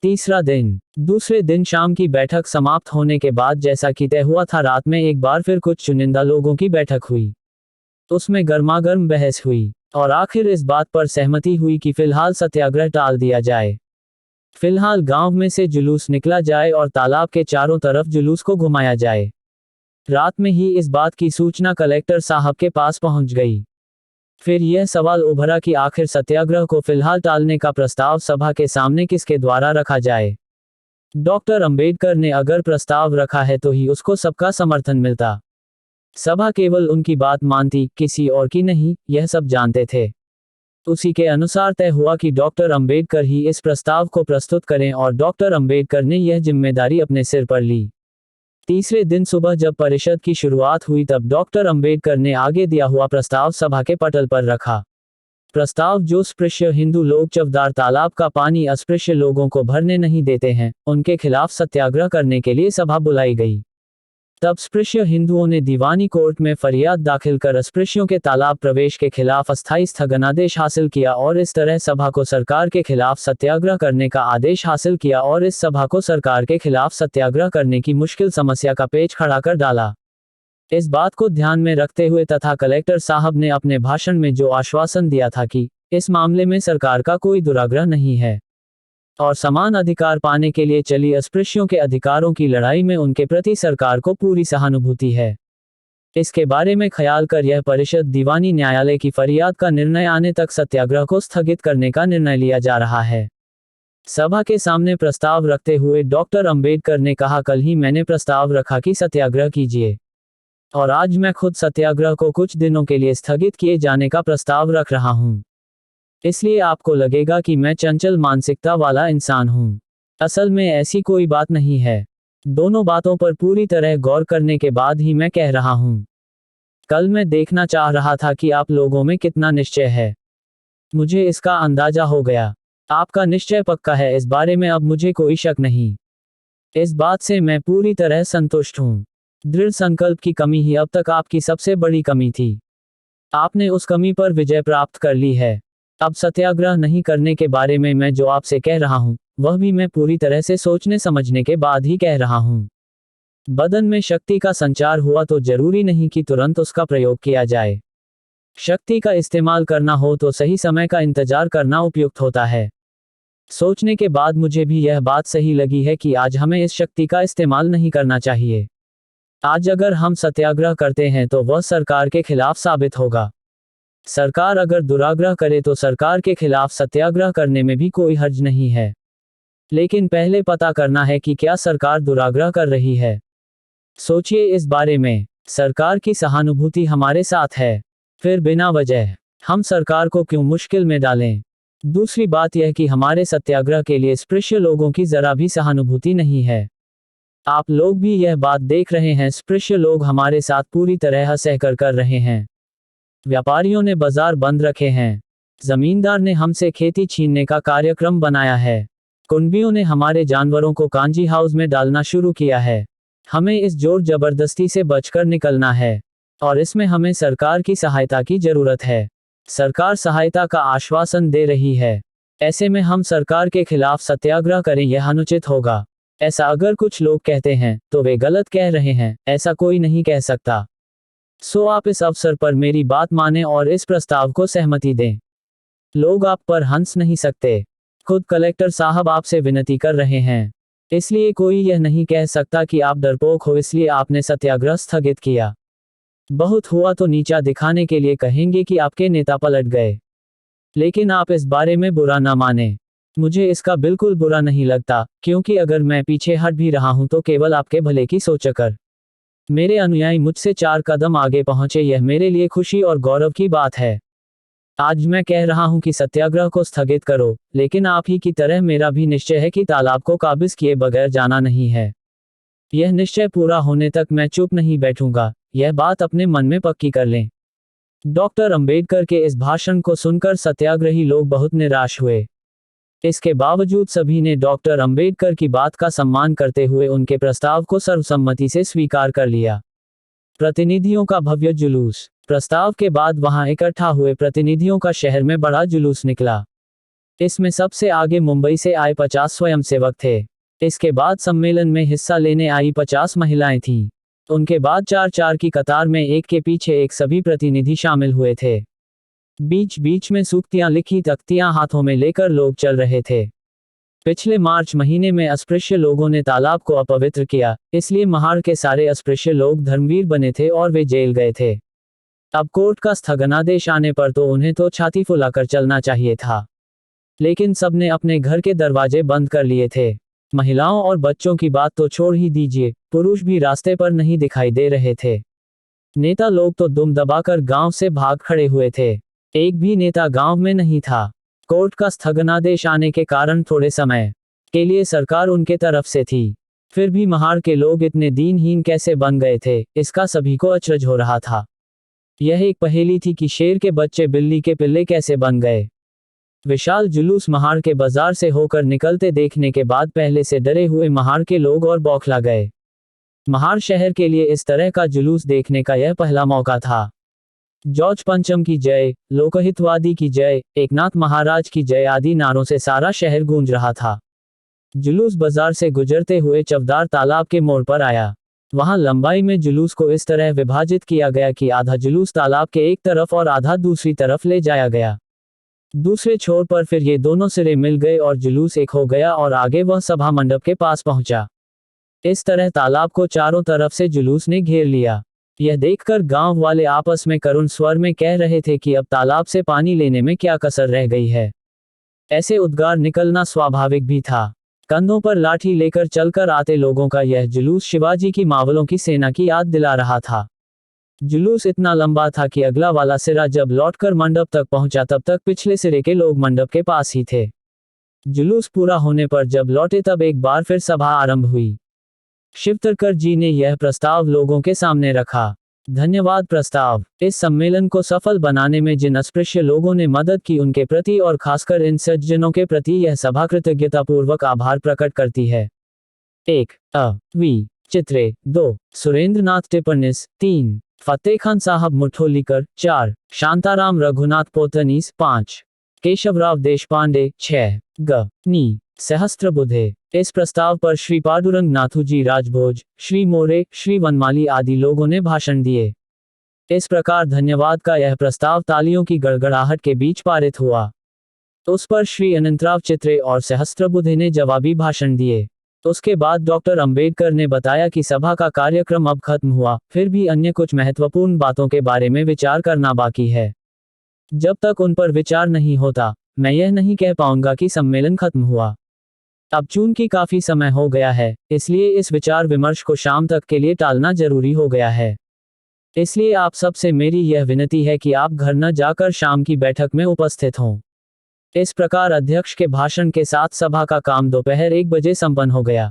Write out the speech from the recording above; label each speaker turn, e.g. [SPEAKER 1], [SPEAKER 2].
[SPEAKER 1] तीसरा दिन। दूसरे दिन शाम की बैठक समाप्त होने के बाद जैसा कि तय हुआ था, रात में एक बार फिर कुछ चुनिंदा लोगों की बैठक हुई। उसमें गर्मागर्म बहस हुई और आखिर इस बात पर सहमति हुई कि फिलहाल सत्याग्रह टाल दिया जाए। फिलहाल गांव में से जुलूस निकला जाए और तालाब के चारों तरफ जुलूस को घुमाया जाए। रात में ही इस बात की सूचना कलेक्टर साहब के पास पहुंच गई। फिर यह सवाल उभरा कि आखिर सत्याग्रह को फिलहाल टालने का प्रस्ताव सभा के सामने किसके द्वारा रखा जाए। डॉक्टर अंबेडकर ने अगर प्रस्ताव रखा है तो ही उसको सबका समर्थन मिलता। सभा केवल उनकी बात मानती, किसी और की नहीं, यह सब जानते थे। उसी के अनुसार तय हुआ कि डॉक्टर अंबेडकर ही इस प्रस्ताव को प्रस्तुत करें और डॉक्टर अंबेडकर ने यह जिम्मेदारी अपने सिर पर ली। तीसरे दिन सुबह जब परिषद की शुरुआत हुई तब डॉक्टर अंबेडकर ने आगे दिया हुआ प्रस्ताव सभा के पटल पर रखा। प्रस्ताव जो स्पृश्य हिंदू लोग चवदार तालाब का पानी अस्पृश्य लोगों को भरने नहीं देते हैं, उनके खिलाफ सत्याग्रह करने के लिए सभा बुलाई गई। तब स्पृश्य हिंदुओं ने दीवानी कोर्ट में फरियाद दाखिल कर अस्पृश्यों के तालाब प्रवेश के खिलाफ अस्थायी स्थगनादेश हासिल किया और इस तरह सभा को सरकार के खिलाफ सत्याग्रह करने का आदेश हासिल किया और इस सभा को सरकार के खिलाफ सत्याग्रह करने की मुश्किल समस्या का पेच खड़ा कर डाला। इस बात को ध्यान में रखते हुए तथा कलेक्टर साहब ने अपने भाषण में जो आश्वासन दिया था कि इस मामले में सरकार का कोई दुराग्रह नहीं है और समान अधिकार पाने के लिए चली अस्पृश्यों के अधिकारों की लड़ाई में उनके प्रति सरकार को पूरी सहानुभूति है, इसके बारे में ख्याल कर यह परिषद दीवानी न्यायालय की फरियाद का निर्णय आने तक सत्याग्रह को स्थगित करने का निर्णय लिया जा रहा है। सभा के सामने प्रस्ताव रखते हुए डॉक्टर अंबेडकर ने कहा, कल ही मैंने प्रस्ताव रखा कि सत्याग्रह कीजिए और आज मैं खुद सत्याग्रह को कुछ दिनों के लिए स्थगित किए जाने का प्रस्ताव रख रहा हूं। इसलिए आपको लगेगा कि मैं चंचल मानसिकता वाला इंसान हूं। असल में ऐसी कोई बात नहीं है। दोनों बातों पर पूरी तरह गौर करने के बाद ही मैं कह रहा हूं। कल मैं देखना चाह रहा था कि आप लोगों में कितना निश्चय है। मुझे इसका अंदाजा हो गया। आपका निश्चय पक्का है, इस बारे में अब मुझे कोई शक नहीं। इस बात से मैं पूरी तरह संतुष्ट हूं। दृढ़ संकल्प की कमी ही अब तक आपकी सबसे बड़ी कमी थी। आपने उस कमी पर विजय प्राप्त कर ली है। अब सत्याग्रह नहीं करने के बारे में मैं जो आपसे कह रहा हूं, वह भी मैं पूरी तरह से सोचने समझने के बाद ही कह रहा हूं। बदन में शक्ति का संचार हुआ तो जरूरी नहीं कि तुरंत उसका प्रयोग किया जाए। शक्ति का इस्तेमाल करना हो तो सही समय का इंतजार करना उपयुक्त होता है। सोचने के बाद मुझे भी यह बात सही लगी है कि आज हमें इस शक्ति का इस्तेमाल नहीं करना चाहिए। आज अगर हम सत्याग्रह करते हैं तो वह सरकार के खिलाफ साबित होगा। सरकार अगर दुराग्रह करे तो सरकार के खिलाफ सत्याग्रह करने में भी कोई हर्ज नहीं है, लेकिन पहले पता करना है कि क्या सरकार दुराग्रह कर रही है। सोचिए इस बारे में। सरकार की सहानुभूति हमारे साथ है, फिर बिना वजह हम सरकार को क्यों मुश्किल में डालें। दूसरी बात यह कि हमारे सत्याग्रह के लिए स्पृश्य लोगों की जरा भी सहानुभूति नहीं है। आप लोग भी यह बात देख रहे हैं, स्पृश्य लोग हमारे साथ पूरी तरह असहकर कर रहे हैं। व्यापारियों ने बाजार बंद रखे हैं। जमींदार ने हमसे खेती छीनने का कार्यक्रम बनाया है। कुंबियों ने हमारे जानवरों को कांजी हाउस में डालना शुरू किया है। हमें इस जोर जबरदस्ती से बचकर निकलना है और इसमें हमें सरकार की सहायता की जरूरत है। सरकार सहायता का आश्वासन दे रही है। ऐसे में हम सरकार के खिलाफ सत्याग्रह करें यह अनुचित होगा। ऐसा अगर कुछ लोग कहते हैं तो वे गलत कह रहे हैं, ऐसा कोई नहीं कह सकता। सो आप इस अवसर पर मेरी बात मानें और इस प्रस्ताव को सहमति दें। लोग आप पर हंस नहीं सकते। खुद कलेक्टर साहब आपसे विनती कर रहे हैं, इसलिए कोई यह नहीं कह सकता कि आप डरपोक हो इसलिए आपने सत्याग्रह स्थगित किया। बहुत हुआ तो नीचा दिखाने के लिए कहेंगे कि आपके नेता पलट गए, लेकिन आप इस बारे में बुरा ना माने। मुझे इसका बिल्कुल बुरा नहीं लगता, क्योंकि अगर मैं पीछे हट भी रहा हूं तो केवल आपके भले की सोचकर। मेरे अनुयायी मुझसे 4 कदम आगे पहुंचे, यह मेरे लिए खुशी और गौरव की बात है। आज मैं कह रहा हूं कि सत्याग्रह को स्थगित करो, लेकिन आप ही की तरह मेरा भी निश्चय है कि तालाब को काबिज किए बगैर जाना नहीं है। यह निश्चय पूरा होने तक मैं चुप नहीं बैठूंगा, यह बात अपने मन में पक्की कर लें। डॉक्टर अंबेडकर के इस भाषण को सुनकर सत्याग्रही लोग बहुत निराश हुए। इसके बावजूद सभी ने डॉक्टर अंबेडकर की बात का सम्मान करते हुए उनके प्रस्ताव को सर्वसम्मति से स्वीकार कर लिया। प्रतिनिधियों का भव्य जुलूस। प्रस्ताव के बाद वहां इकट्ठा हुए प्रतिनिधियों का शहर में बड़ा जुलूस निकला। इसमें सबसे आगे मुंबई से आए 50 स्वयंसेवक थे। इसके बाद सम्मेलन में हिस्सा लेने आई 50 महिलाएं थीं। उनके बाद 4-4 की कतार में एक के पीछे एक सभी प्रतिनिधि शामिल हुए थे। बीच बीच में सूक्तियां लिखी तख्तियां हाथों में लेकर लोग चल रहे थे। पिछले मार्च महीने में अस्पृश्य लोगों ने तालाब को अपवित्र किया, इसलिए महाड़ के सारे अस्पृश्य लोग धर्मवीर बने थे और वे जेल गए थे। अब कोर्ट का स्थगनादेश आने पर तो उन्हें तो छाती फुलाकर चलना चाहिए था, लेकिन सबने अपने घर के दरवाजे बंद कर लिए थे। महिलाओं और बच्चों की बात तो छोड़ ही दीजिए, पुरुष भी रास्ते पर नहीं दिखाई दे रहे थे। नेता लोग तो दुम दबाकर गांव से भाग खड़े हुए थे। एक भी नेता गांव में नहीं था। कोर्ट का स्थगनादेश आने के कारण थोड़े समय के लिए सरकार उनके तरफ से थी। फिर भी महाड़ के लोग इतने दीनहीन कैसे बन गए थे, इसका सभी को अचरज हो रहा था। यह एक पहेली थी कि शेर के बच्चे बिल्ली के पिल्ले कैसे बन गए। विशाल जुलूस महाड़ के बाजार से होकर निकलते देखने के बाद पहले से डरे हुए महाड़ के लोग और बौखला गए। महाड़ शहर के लिए इस तरह का जुलूस देखने का यह पहला मौका था। जॉर्ज पंचम की जय, लोकहितवादी की जय, एकनाथ महाराज की जय आदि नारों से सारा शहर गूंज रहा था। जुलूस बाजार से गुजरते हुए चवदार तालाब के मोड़ पर आया। वहां लंबाई में जुलूस को इस तरह विभाजित किया गया कि आधा जुलूस तालाब के एक तरफ और आधा दूसरी तरफ ले जाया गया। दूसरे छोर पर फिर ये दोनों सिरे मिल गए और जुलूस एक हो गया और आगे वह सभा मंडप के पास पहुंचा। इस तरह तालाब को चारों तरफ से जुलूस ने घेर लिया। यह देखकर गांव वाले आपस में करुण स्वर में कह रहे थे कि अब तालाब से पानी लेने में क्या कसर रह गई है। ऐसे उद्गार निकलना स्वाभाविक भी था। कंधों पर लाठी लेकर चलकर आते लोगों का यह जुलूस शिवाजी की मावलों की सेना की याद दिला रहा था। जुलूस इतना लंबा था कि अगला वाला सिरा जब लौटकर मंडप तक पहुंचा तब तक पिछले सिरे के लोग मंडप के पास ही थे। जुलूस पूरा होने पर जब लौटे तब एक बार फिर सभा आरंभ हुई। शिवतरकर जी ने यह प्रस्ताव लोगों के सामने रखा। धन्यवाद प्रस्ताव। इस सम्मेलन को सफल बनाने में जिन अस्पृश्य लोगों ने मदद की उनके प्रति और खासकर इन सज्जनों के प्रति यह सभा कृतज्ञतापूर्वक आभार प्रकट करती है। 1. वी चित्रे। 2. सुरेंद्रनाथ टिप्पणीस। 3. फतेह खान साहब मुठोलीकर। 4. शांताराम रघुनाथ पोतनीस। 5. केशवराव देशपांडे। 6. ग. सहस्त्रबुद्धे। इस प्रस्ताव पर श्री पांडुरंग नाथूजी राजभोज, श्री मोरे, श्री वनमाली आदि लोगों ने भाषण दिए। इस प्रकार धन्यवाद का यह प्रस्ताव तालियों की गड़गड़ाहट के बीच पारित हुआ। उस पर श्री अनंतराव चित्रे और सहस्त्रबुद्धे ने जवाबी भाषण दिए। उसके बाद डॉक्टर अंबेडकर ने बताया कि सभा का कार्यक्रम अब खत्म हुआ, फिर भी अन्य कुछ महत्वपूर्ण बातों के बारे में विचार करना बाकी है। जब तक उन पर विचार नहीं होता, मैं यह नहीं कह पाऊंगा कि सम्मेलन खत्म हुआ। अब चूंकि काफी समय हो गया है, इसलिए इस विचार विमर्श को शाम तक के लिए टालना जरूरी हो गया है। इसलिए आप सबसे मेरी यह विनती है कि आप घर न जाकर शाम की बैठक में उपस्थित हों। इस प्रकार अध्यक्ष के भाषण के साथ सभा का काम दोपहर 1 बजे संपन्न हो गया।